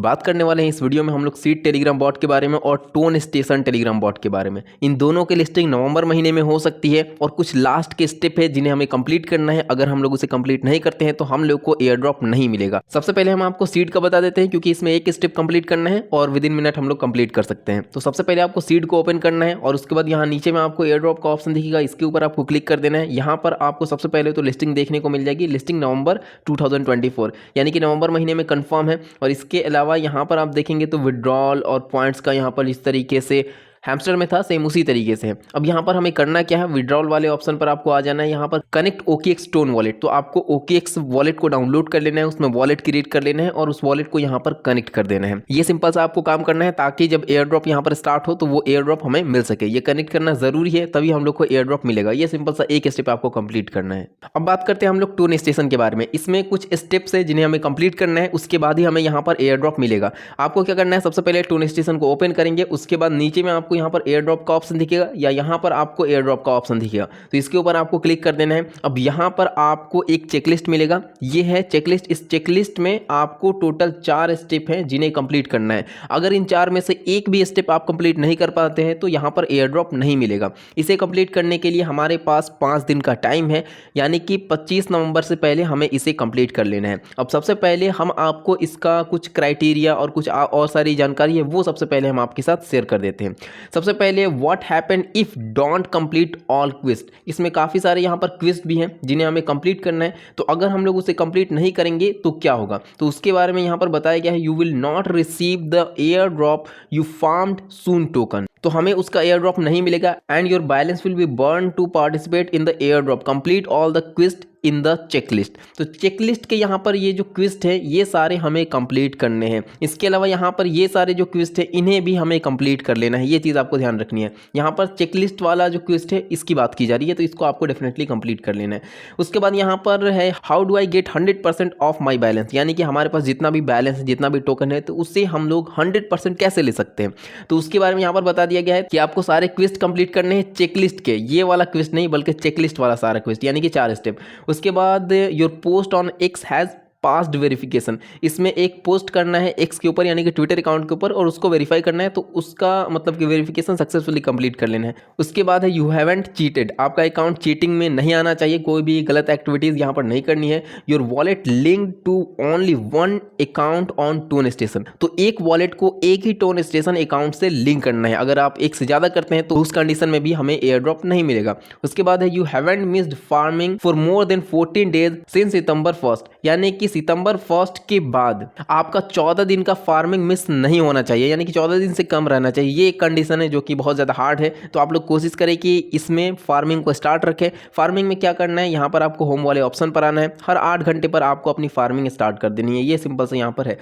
बात करने वाले हैं इस वीडियो में हम लोग सीड टेलीग्राम बॉट के बारे में और टोन स्टेशन टेलीग्राम बॉट के बारे में। इन दोनों की लिस्टिंग नवंबर महीने में हो सकती है और कुछ लास्ट के स्टेप है जिन्हें हमें कंप्लीट करना है। अगर हम लोग उसे कंप्लीट नहीं करते हैं तो हम लोग को एयर ड्रॉप नहीं मिलेगा। सबसे पहले हम आपको सीड का बता देते हैं क्योंकि इसमें एक स्टेप कंप्लीट करना है और विद इन मिनट हम लोग कंप्लीट कर सकते हैं। तो सबसे पहले आपको सीड को ओपन करना है और उसके बाद यहाँ नीचे में आपको एयर ड्रॉप का ऑप्शन दिखेगा, इसके ऊपर आपको क्लिक कर देना है। यहाँ पर आपको सबसे पहले तो लिस्टिंग देखने को मिल जाएगी, लिस्टिंग नवंबर 2024 यानी कि नवंबर महीने में कंफर्म है। और इसके अलावा यहाँ पर आप देखेंगे तो विड्रॉल और पॉइंट्स का यहाँ पर इस तरीके से हैमस्टर में था, सेम उसी तरीके से है। अब यहाँ पर हमें करना क्या है, विड्रॉल वाले ऑप्शन पर आपको आ जाना है। यहाँ पर कनेक्ट OKX टोन वॉलेट, तो आपको OKX वॉलेट को डाउनलोड कर लेना है, उसमें वॉलेट क्रिएट कर लेना है और उस वॉलेट को यहाँ पर कनेक्ट कर देना है। ये सिंपल सा आपको काम करना है ताकि जब एयर ड्रॉप यहाँ पर स्टार्ट हो तो वो एयर ड्रॉप हमें मिल सके। ये कनेक्ट करना जरूरी है, तभी हम लोग को एयर ड्रॉप मिलेगा। ये सिंपल सा एक स्टेप आपको कंप्लीट करना है। अब बात करते हैं हम लोग टोन स्टेशन के बारे में। इसमें कुछ स्टेप्स है जिन्हें हमें कंप्लीट करना है, उसके बाद ही हमें यहाँ पर एयर ड्रॉप मिलेगा। आपको क्या करना है, सबसे पहले टोन स्टेशन को ओपन करेंगे, उसके बाद नीचे में आपको यहाँ पर एयर ड्रॉप का ऑप्शन दिखेगा या यहाँ पर आपको एयर ड्रॉप का ऑप्शन दिखेगा, तो इसके ऊपर आपको क्लिक कर देना है। अब यहाँ पर आपको एक चेकलिस्ट मिलेगा, ये है चेकलिस्ट। इस चेकलिस्ट में आपको टोटल 4 स्टेप हैं जिन्हें कंप्लीट करना है। अगर इन 4 में से एक भी स्टेप आप कंप्लीट नहीं कर पाते हैं तो यहाँ पर एयर ड्रॉप नहीं मिलेगा। इसे कंप्लीट करने के लिए हमारे पास 5 दिन का टाइम है, यानी कि 25 नवंबर से पहले हमें इसे कंप्लीट कर लेना है। अब सबसे पहले हम आपको इसका कुछ क्राइटेरिया और कुछ और सारी जानकारी है वो सबसे पहले हम आपके साथ शेयर कर देते हैं। सबसे पहले what happen if don't complete all quests. इसमें काफ़ी सारे यहाँ पर क्विस्ट भी हैं जिन्हें हमें कंप्लीट करना है। तो अगर हम लोग उसे कंप्लीट नहीं करेंगे तो क्या होगा, तो उसके बारे में यहाँ पर बताया गया है, you will not receive the airdrop you farmed soon token. तो हमें उसका एयर ड्रॉप नहीं मिलेगा and your balance will be burn to participate in the airdrop, complete all the quests in the checklist. तो checklist के यहाँ पर ये जो क्विस्ट है ये सारे हमें कंप्लीट करने हैं। इसके अलावा यहाँ पर ये सारे जो क्विस्ट है इन्हें भी हमें कंप्लीट कर लेना है, ये चीज़ आपको ध्यान रखनी है। यहाँ पर चेकलिस्ट वाला जो क्विस्ट है इसकी बात की जा रही है, तो इसको आपको डेफिनेटली कंप्लीट कर लेना है। उसके बाद यहाँ पर है how do I get 100% of my balance, यानी कि हमारे पास जितना भी बैलेंस है, जितना भी टोकन है, तो उससे हम लोग 100% कैसे ले सकते हैं। तो उसके बारे में यहाँ पर बता दिया गया है कि आपको सारे क्विस्ट कंप्लीट करने हैं चेकलिस्ट के, ये वाला क्विस्ट नहीं बल्कि चेकलिस्ट वाला सारा क्विस्ट, यानी कि 4 स्टेप। उसके बाद your post on x has past verification, इसमें एक पोस्ट करना है एक्स के ऊपर यानी कि ट्विटर अकाउंट के ऊपर और उसको वेरीफाई करना है, तो उसका मतलब कि वेरिफिकेशन सक्सेसफुली कंप्लीट कर लेना है। उसके बाद है यू हैवंट चीटेड, आपका अकाउंट चीटिंग में नहीं आना चाहिए, कोई भी गलत एक्टिविटीज़ यहाँ पर नहीं करनी है। Your wallet linked to only 1 account on tone station, तो एक वॉलेट को एक ही टोन स्टेशन अकाउंट से लिंक करना है। अगर आप एक से ज़्यादा करते हैं तो उस कंडीशन में भी हमें एयर ड्रॉप नहीं मिलेगा। उसके बाद है you haven't missed farming for more than 14 days since September 1, यानी कि सितंबर 1 के बाद आपका 14 दिन का फार्मिंग मिस नहीं होना चाहिए, यानी कि 14 दिन से कम रहना चाहिए। ये एक कंडीशन है जो कि बहुत ज़्यादा हार्ड है, तो आप लोग कोशिश करें कि इसमें फार्मिंग को स्टार्ट रखें। फार्मिंग में क्या करना है, यहाँ पर आपको होम वाले ऑप्शन पर आना है, हर 8 घंटे पर आपको अपनी फार्मिंग स्टार्ट कर देनी है। ये सिंपल से यहाँ पर है।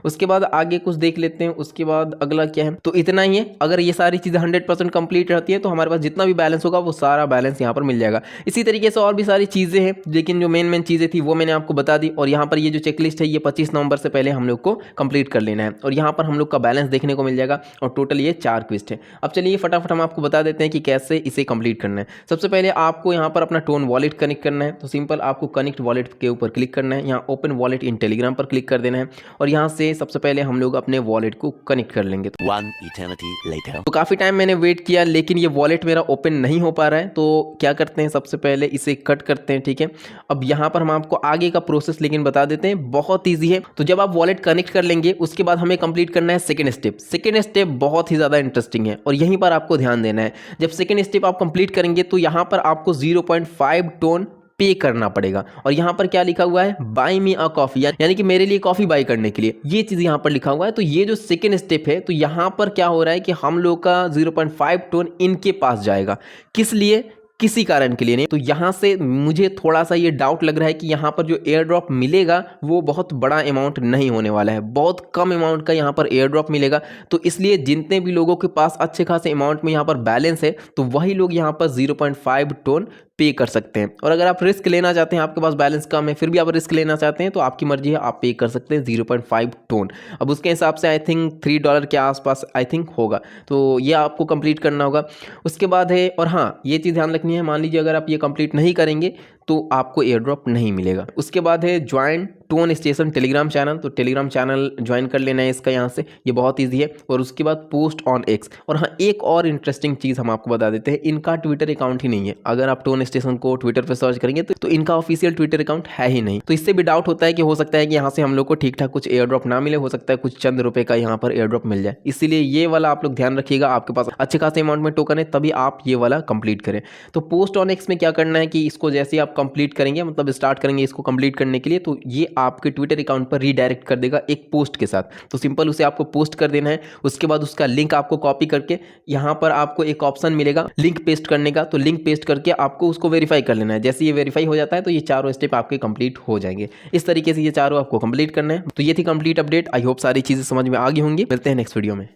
उसके बाद आगे कुछ देख लेते हैं, उसके बाद अगला क्या है, तो इतना ही है। अगर ये सारी चीज़ें 100% कंप्लीट रहती है तो हमारे पास जितना भी बैलेंस होगा वो सारा बैलेंस यहाँ पर मिल जाएगा। इसी तरीके से और भी सारी चीज़ें हैं, लेकिन जो मेन चीज़ें थी वो मैंने आपको बता दी। और यहाँ पर ये जो चेकलिस्ट है ये 25 नवंबर से पहले हम लोग को कंप्लीट कर लेना है और यहाँ पर हम लोग का बैलेंस देखने को मिल जाएगा और टोटल ये 4 क्विस्ट है। अब चलिए फटाफट हम आपको बता देते हैं कि कैसे इसे कंप्लीट करना है। सबसे पहले आपको यहाँ पर अपना टोन वॉलेट कनेक्ट करना है, तो सिंपल आपको कनेक्ट वॉलेट के ऊपर क्लिक करना है, यहाँ ओपन वॉलेट इन टेलीग्राम पर क्लिक कर देना है और यहाँ से सबसे पहले हम लोग अपने वॉलेट को कनेक्ट कर लेंगे। तो काफ़ी टाइम मैंने वेट किया लेकिन ये वॉलेट मेरा ओपन नहीं हो पा रहा है, तो क्या करते हैं, सबसे पहले इसे कट करते हैं, ठीक है। अब यहाँ पर हम आपको आगे का प्रोसेस लेकिन बता देते हैं, बहुत ईजी है। तो जब आप वॉलेट कनेक्ट कर लेंगे उसके बाद हमें कंप्लीट करना है सेकंड स्टेप। सेकंड स्टेप बहुत ही ज़्यादा इंटरेस्टिंग है और यहीं पर आपको ध्यान देना है। जब सेकंड स्टेप आप कंप्लीट करेंगे तो यहाँ पर आपको 0.5 टोन पे करना पड़ेगा और यहाँ पर क्या लिखा हुआ है, बाय मी अ कॉफ़ी, यानी कि मेरे लिए कॉफ़ी बाय करने के लिए, ये चीज़ यहाँ पर लिखा हुआ है। तो ये जो सेकंड स्टेप है, तो यहाँ पर क्या हो रहा है कि हम लोग का 0.5 टोन इनके पास जाएगा, किस लिए, किसी कारण के लिए नहीं। तो यहाँ से मुझे थोड़ा सा ये डाउट लग रहा है कि यहाँ पर जो एयर ड्रॉप मिलेगा वो बहुत बड़ा अमाउंट नहीं होने वाला है, बहुत कम अमाउंट का यहाँ पर एयर ड्रॉप मिलेगा। तो इसलिए जितने भी लोगों के पास अच्छे खासे अमाउंट में यहाँ पर बैलेंस है तो वही लोग यहाँ पर 0.5 टोन पे कर सकते हैं। और अगर आप रिस्क लेना चाहते हैं, आपके पास बैलेंस कम है फिर भी आप रिस्क लेना चाहते हैं, तो आपकी मर्जी है, आप पे कर सकते हैं 0.5 टोन। अब उसके हिसाब से आई थिंक $3 के आसपास आई थिंक होगा, तो ये आपको कंप्लीट करना होगा। उसके बाद है, और हाँ ये चीज़ ध्यान रखनी है, मान लीजिए अगर आप ये कंप्लीट नहीं करेंगे तो आपको एयर ड्रॉप नहीं मिलेगा। उसके बाद है join tone station Telegram channel. तो टेलीग्राम चैनल ज्वाइन कर लेना है इसका यहाँ से, ये बहुत ईजी है। और उसके बाद पोस्ट ऑन एक्स। और हाँ, एक और इंटरेस्टिंग चीज़ हम आपको बता देते हैं, इनका ट्विटर अकाउंट ही नहीं है। अगर आप टोन स्टेशन को ट्विटर पर सर्च करेंगे तो इनका ऑफिशियल ट्विटर अकाउंट है ही नहीं। तो इससे भी डाउट होता है कि हो सकता है कि यहाँ से हम लोग को ठीक ठाक कुछ एयर ड्रॉप ना मिले, हो सकता है कुछ चंद रुपए का यहाँ पर एयर ड्रॉप मिल जाए। इसीलिए ये वाला आप लोग ध्यान रखिएगा, आपके पास अच्छे खासे अमाउंट में टोकन है तभी आप ये वाला कंप्लीट करें। तो पोस्ट ऑन एक्स में क्या करना है कि इसको जैसे आप कंप्लीट करेंगे, मतलब स्टार्ट करेंगे इसको कंप्लीट करने के लिए, तो ये आपके ट्विटर अकाउंट पर रीडायरेक्ट कर देगा एक पोस्ट के साथ। तो सिंपल उसे आपको पोस्ट कर देना है। उसके बाद उसका लिंक आपको कॉपी करके यहाँ पर आपको एक ऑप्शन मिलेगा लिंक पेस्ट करने का, तो लिंक पेस्ट करके आपको उसको वेरीफाई कर लेना है। जैसे ये वेरीफाई हो जाता है तो ये चारों स्टेप आपके कंप्लीट हो जाएंगे। इस तरीके से ये चारों आपको कंप्लीट करना है। तो ये थी कंप्लीट अपडेट। आई होप सारी चीजें समझ में आ गई होंगी। मिलते हैं नेक्स्ट वीडियो में।